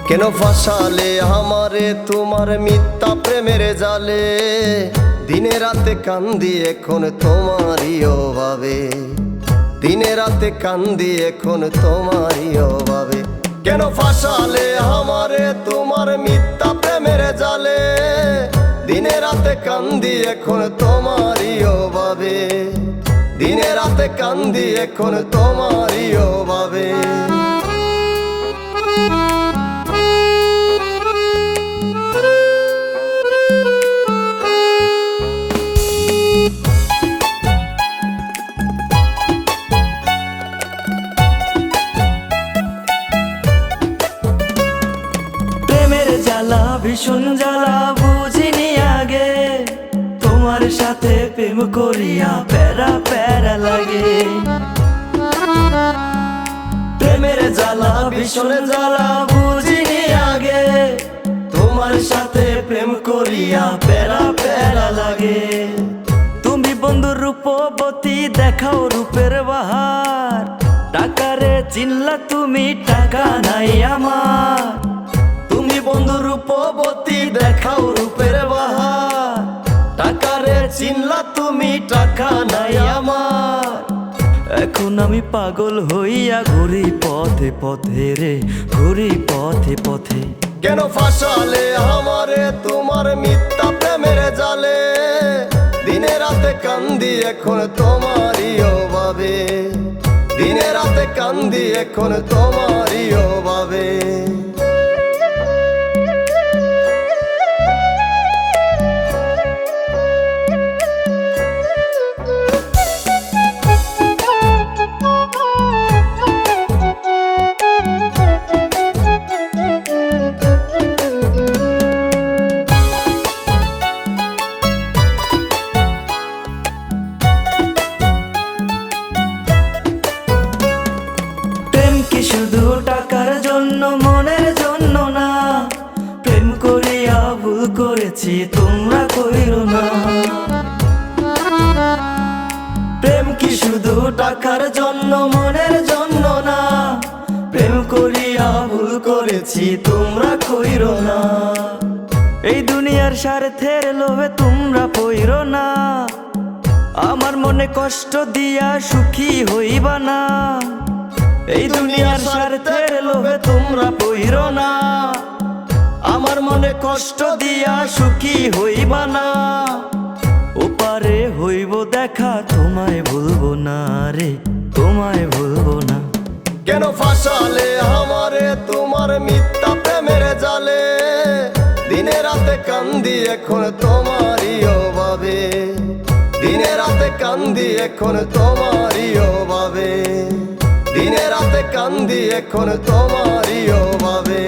কেন ফাঁসালে আমারে তোমার মিথ্যা প্রেমের জালে? দিনে রাতে কান্দি এখন তোমারই অভাবে, দিনে রাতে কান্দি এখন তোমারই অভাবে। কেন ফাঁসালে আমারে তোমার মিথ্যা প্রেমের জালে? দিনে রাতে কান্দি এখন তোমারই অভাবে, দিনে রাতে কান্দি এখন তোমারই অভাবে। জ্বালা ভীষণ জ্বালা বুঝিনি আগে, তোমার সাথে প্রেম করিয়া প্যারা প্যারা লাগে। প্রেমের জ্বালা ভীষণ জ্বালা বুঝিনি আগে, তোমার সাথে প্রেম করিয়া প্যারা প্যারা লাগে। তুমি বন্ধুর রূপবতী দেখাও রূপের বাহার, টাকারে চিনলা তুমি টাকা নাই আমার। তুমি বন্ধু রূপবতী দেখাও রূপের বাহার, টাকারে চিনলা তুমি টাকা নাই আমার। এখন আমি পাগল হইয়া ঘুরি পথে পথে রে, ঘুরি পথে পথে। কেন ফাঁসালে আমারে তোমার মিথ্যা প্রেমের জালে? দিনে রাতে কান্দি এখন তোমারই অভাবে, দিনে রাতে কান্দি এখন তোমারই অভাবে। শুধু টাকার জন্য মনের জন্য না, প্রেম করিয়া ভুল করেছি তোমরা কইরো না। প্রেম কি শুধু টাকার জন্য মনের জন্য না, প্রেম করিয়া ভুল করেছি তোমরা কইরো না। এই দুনিয়ার স্বার্থের লোভে তোমরা পইরো না, আমার মনে কষ্ট দিয়া সুখী হইবা না। এই দুনিয়ার স্বার্থের লোভে তোমরা পইরো না, আমার মনে কষ্ট দিয়া সুখী হইবা না। ওপারে হইব দেখা তোমায় ভুলবো না রে, তোমায় ভুলবো না। কেন ফাঁসালে আমারে তোমার মিথ্যা প্রেমের জালে? দিনে রাতে কান্দি এখন তোমারই অভাবে, দিনে রাতে কান্দি এখন তোমারই অভাবে, দিনে রাতে কান্দি এখন তোমারই অভাবে।